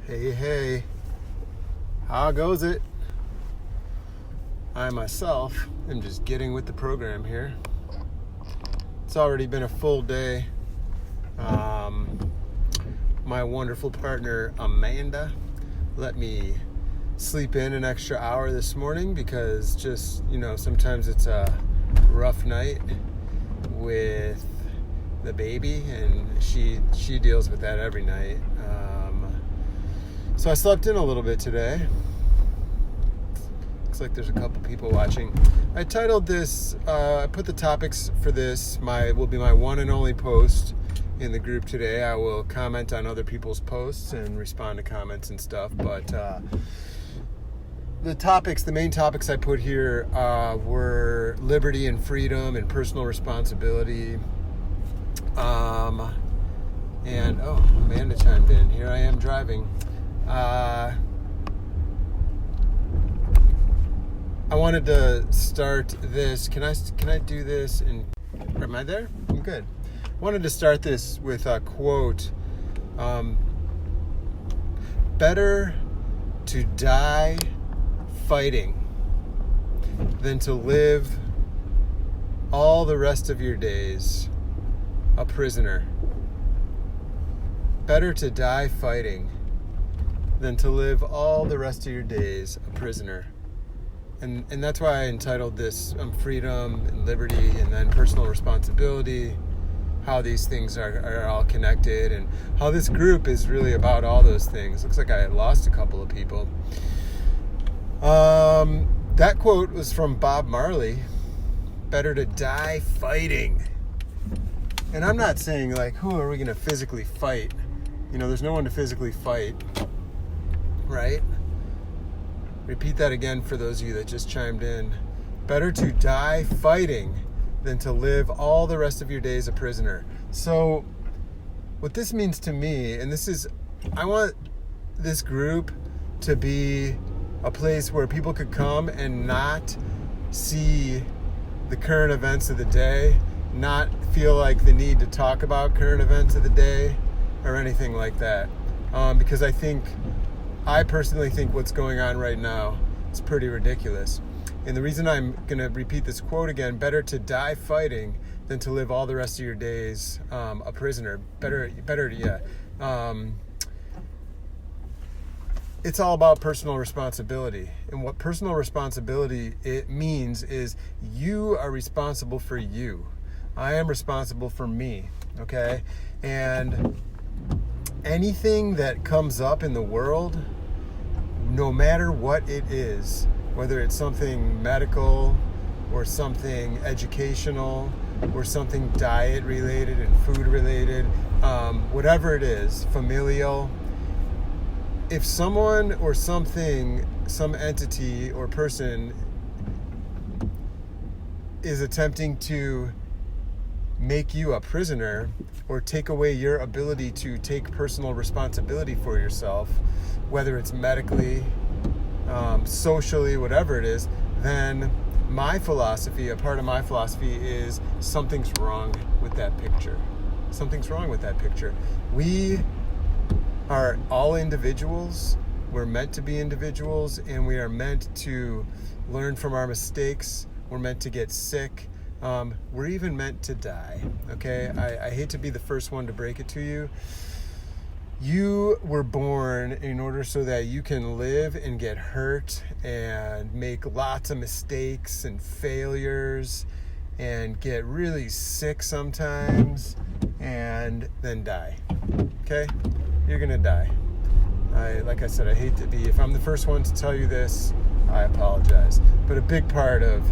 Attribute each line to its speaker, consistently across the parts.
Speaker 1: Hey, how goes it? I myself am just getting with the program here. It's already been a full day. My wonderful partner Amanda let me sleep in an extra hour this morning because sometimes it's a rough night with the baby, and she deals with that every night. So I slept in a little bit today. Looks like there's a couple people watching. I titled this, I put the topics for this, will be my one and only post in the group today. I will comment on other people's posts and respond to comments and stuff, but the main topics I put here were liberty and freedom and personal responsibility. And Amanda chimed in. Here I am driving. I wanted to start this. Can I do this? And am I there? I'm good. I wanted to start this with a quote. Better to die fighting than to live all the rest of your days a prisoner. Better to die fighting than to live all the rest of your days a prisoner. And that's why I entitled this freedom and liberty and then personal responsibility, how these things are all connected, and how this group is really about all those things. Looks like I lost a couple of people. That quote was from Bob Marley. Better to die fighting. And I'm not saying who are we going to physically fight? There's no one to physically fight. Right? Repeat that again for those of you that just chimed in. Better to die fighting than to live all the rest of your days a prisoner. So what this means to me, and I want this group to be a place where people could come and not see the current events of the day, not feel like the need to talk about current events of the day or anything like that. Because I personally think what's going on right now is pretty ridiculous. And the reason I'm going to repeat this quote again, better to die fighting than to live all the rest of your days a prisoner. It's all about personal responsibility. And what personal responsibility it means is you are responsible for you. I am responsible for me, okay? And anything that comes up in the world, no matter what it is, whether it's something medical or something educational or something diet related and food related, whatever it is, familial, if someone or something, some entity or person is attempting to make you a prisoner or take away your ability to take personal responsibility for yourself, whether it's medically, socially, whatever it is, then a part of my philosophy is something's wrong with that picture. Something's wrong with that picture. We are all individuals. We're meant to be individuals, and we are meant to learn from our mistakes. We're meant to get sick. We're even meant to die, okay? I hate to be the first one to break it to you. You were born in order so that you can live and get hurt and make lots of mistakes and failures and get really sick sometimes and then die, okay? You're gonna die. Like I said, I hate to be, if I'm the first one to tell you this, I apologize. But a big part of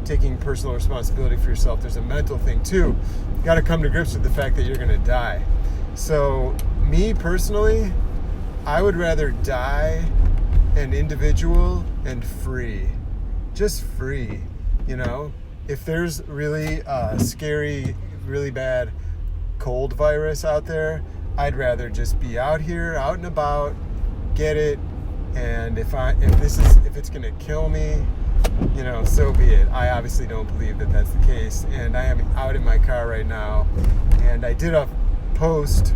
Speaker 1: taking personal responsibility for yourself, there's a mental thing too. You got to come to grips with the fact that you're going to die. So me personally, I would rather die an individual and free. Just free. If there's really a scary, really bad cold virus out there, I'd rather just be out here, out and about, get it, and if it's going to kill me, so be it. I obviously don't believe that that's the case, and I am out in my car right now, and I did a post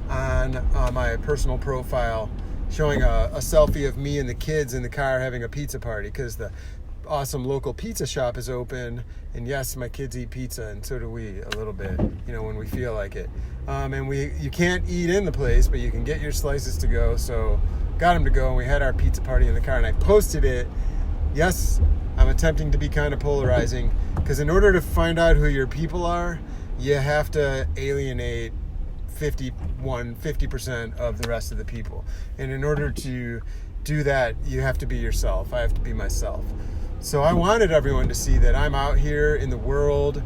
Speaker 1: on on my personal profile showing a selfie of me and the kids in the car having a pizza party because the awesome local pizza shop is open, and yes, my kids eat pizza, and so do we a little bit, when we feel like it. And you can't eat in the place, but you can get your slices to go, so got them to go, and we had our pizza party in the car, and I posted it. Yes, I'm attempting to be kind of polarizing, because in order to find out who your people are, you have to alienate 50% of the rest of the people. And in order to do that, you have to be yourself. I have to be myself. So I wanted everyone to see that I'm out here in the world.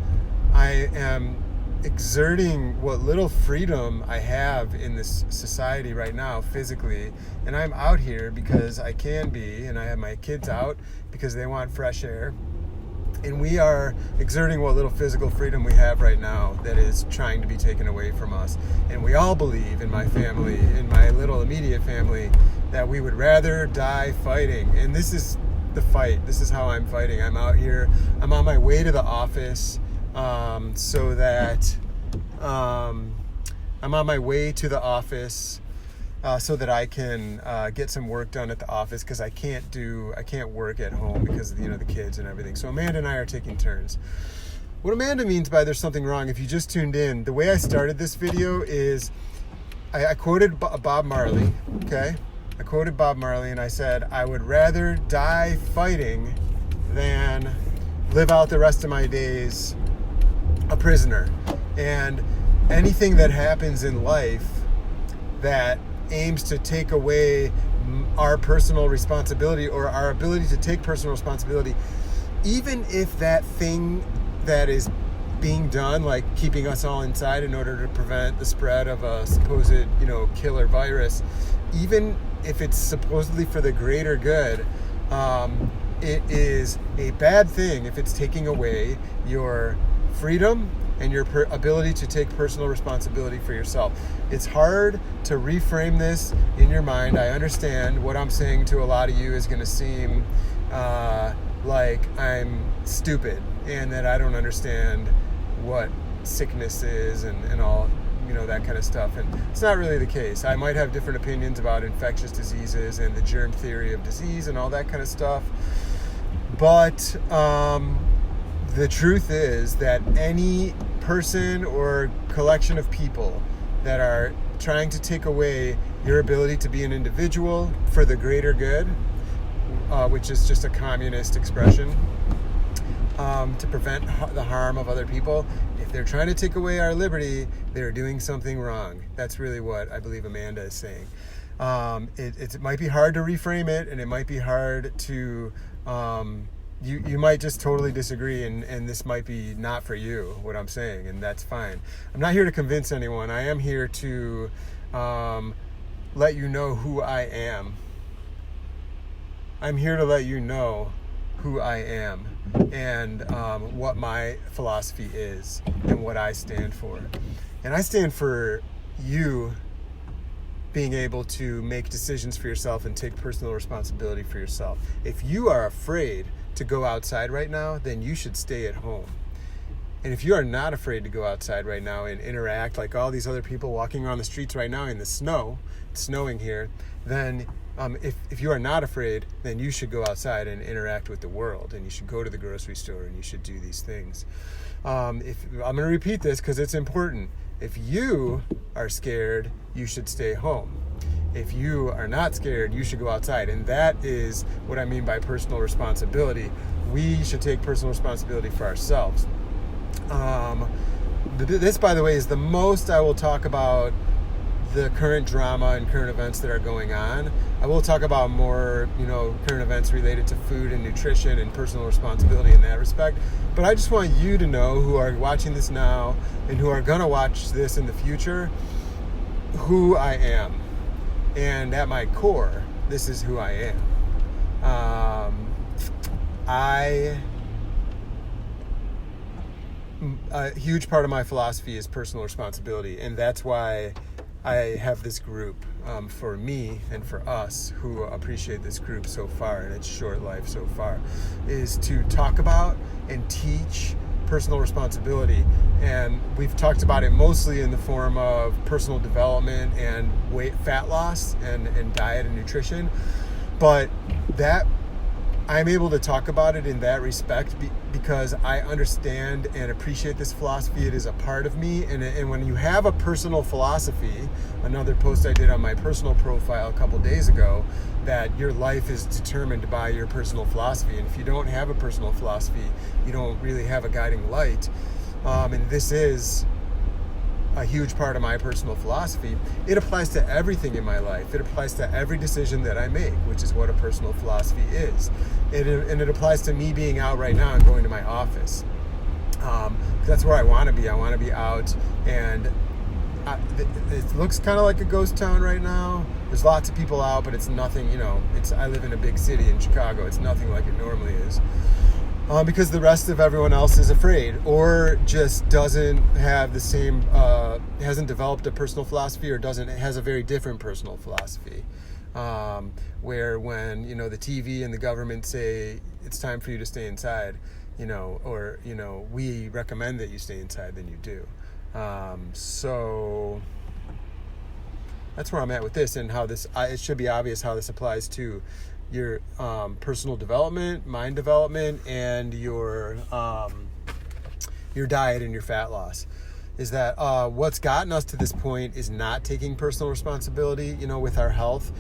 Speaker 1: I am exerting what little freedom I have in this society right now physically, and I'm out here because I can be, and I have my kids out because they want fresh air. And we are exerting what little physical freedom we have right now that is trying to be taken away from us. And we all believe, in my family, in my little immediate family, that we would rather die fighting. And this is the fight. This is how I'm fighting. I'm out here. I'm on my way to the office I'm on my way to the office so that I can get some work done at the office, because I can't work at home because of the kids and everything. So Amanda and I are taking turns. What Amanda means by there's something wrong, if you just tuned in, the way I started this video is I quoted Bob Marley, okay? I quoted Bob Marley, and I said, I would rather die fighting than live out the rest of my days a prisoner. And anything that happens in life that aims to take away our personal responsibility or our ability to take personal responsibility, even if that thing that is being done, like keeping us all inside in order to prevent the spread of a supposed, killer virus, even if it's supposedly for the greater good, it is a bad thing if it's taking away your freedom and your ability to take personal responsibility for yourself. It's hard to reframe this in your mind. I understand what I'm saying to a lot of you is going to seem like I'm stupid and that I don't understand what sickness is and all, that kind of stuff. And it's not really the case. I might have different opinions about infectious diseases and the germ theory of disease and all that kind of stuff. But the truth is that any person or collection of people that are trying to take away your ability to be an individual for the greater good, which is just a communist expression, to prevent the harm of other people, if they're trying to take away our liberty, they're doing something wrong. That's really what I believe Amanda is saying. It might be hard to reframe it, and it might be hard to you might just totally disagree, and this might be not for you, what I'm saying, and that's fine. I'm not here to convince anyone. I am here to let you know who I am. I'm here to let you know who I am and what my philosophy is and what I stand for. And I stand for you being able to make decisions for yourself and take personal responsibility for yourself. If you are afraid to go outside right now, then you should stay at home. And if you are not afraid to go outside right now and interact like all these other people walking around the streets right now in the snow, it's snowing here, then if you are not afraid, then you should go outside and interact with the world, and you should go to the grocery store, and you should do these things. I'm going to repeat this because it's important. If you are scared, you should stay home. If you are not scared, you should go outside. And that is what I mean by personal responsibility. We should take personal responsibility for ourselves. This, by the way, is the most I will talk about the current drama and current events that are going on. I will talk about more, current events related to food and nutrition and personal responsibility in that respect. But I just want you to know, who are watching this now and who are going to watch this in the future, who I am. And at my core, this is who I am. A huge part of my philosophy is personal responsibility, and that's why I have this group for me and for us who appreciate this group so far in its short life so far, is to talk about and teach personal responsibility. And we've talked about it mostly in the form of personal development and fat loss and diet and nutrition. But that I'm able to talk about it in that respect because I understand and appreciate this philosophy. It is a part of me. And when you have a personal philosophy, another post I did on my personal profile a couple days ago, that your life is determined by your personal philosophy. And if you don't have a personal philosophy, you don't really have a guiding light. And this is a huge part of my personal philosophy. It applies to everything in my life. It applies to every decision that I make, which is what a personal philosophy is. And it applies to me being out right now and going to my office. That's where I want to be. I want to be out, and it looks kind of like a ghost town right now. There's lots of people out, but it's nothing, I live in a big city in Chicago. It's nothing like it normally is. Because the rest of everyone else is afraid or just doesn't have the same, hasn't developed a personal philosophy or has a very different personal philosophy. Where when, the TV and the government say it's time for you to stay inside, or, we recommend that you stay inside, then you do. So that's where I'm at with this, and how this, it should be obvious how this applies to your personal development, mind development, and your diet and your fat loss. Is that what's gotten us to this point is not taking personal responsibility, with our health.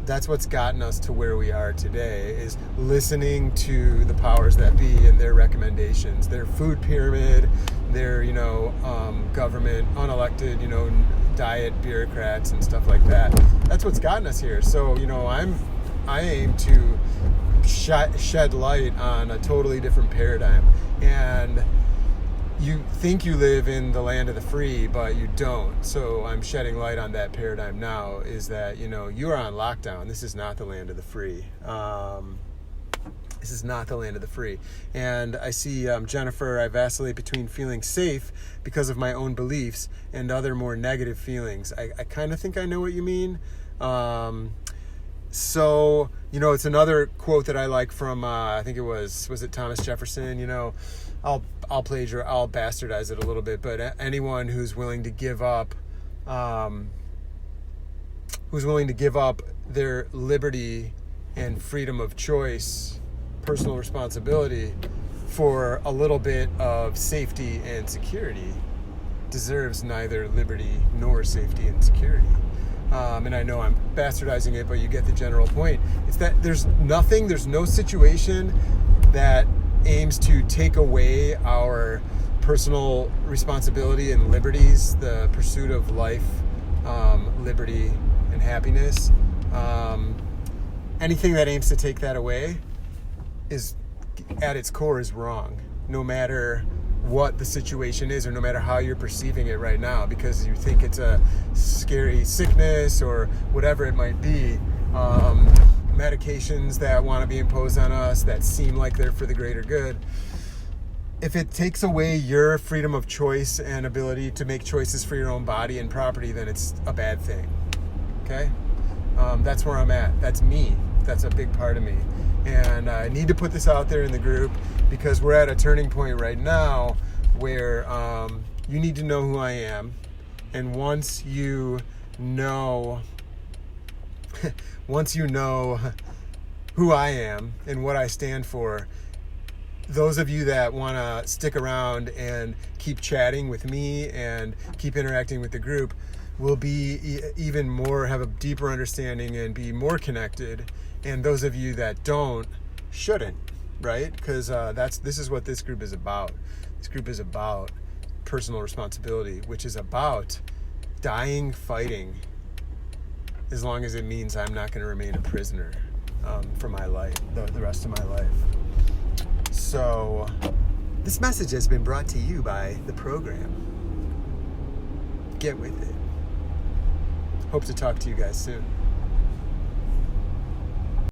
Speaker 1: That's what's gotten us to where we are today, is listening to the powers that be and their recommendations, their food pyramid, their, government, unelected, diet bureaucrats and stuff like that. That's what's gotten us here. So, I aim to shed light on a totally different paradigm. And you think you live in the land of the free, but you don't. So I'm shedding light on that paradigm now, is that, you are on lockdown. This is not the land of the free. This is not the land of the free. And I see Jennifer, I vacillate between feeling safe because of my own beliefs and other more negative feelings. I kind of think I know what you mean. So, it's another quote that I like from, I think it was it Thomas Jefferson? I'll bastardize it a little bit, but anyone who's willing to give up their liberty and freedom of choice, personal responsibility, for a little bit of safety and security deserves neither liberty nor safety and security. And I know I'm bastardizing it, but you get the general point. It's that there's no situation that aims to take away our personal responsibility and liberties, the pursuit of life, liberty, and happiness. Anything that aims to take that away is, at its core, is wrong, no matter what the situation is, or no matter how you're perceiving it right now, because you think it's a scary sickness or whatever it might be. Medications that want to be imposed on us that seem like they're for the greater good. If it takes away your freedom of choice and ability to make choices for your own body and property, then it's a bad thing. Okay? That's where I'm at. That's me. That's a big part of me. And I need to put this out there in the group, because we're at a turning point right now where you need to know who I am. And once you know who I am and what I stand for, those of you that want to stick around and keep chatting with me and keep interacting with the group will be even more, have a deeper understanding and be more connected. And those of you that don't, shouldn't, right? Because this is what this group is about. This group is about personal responsibility, which is about dying fighting, as long as it means I'm not going to remain a prisoner for my life, the rest of my life. So this message has been brought to you by the program. Get with it. Hope to talk to you guys soon.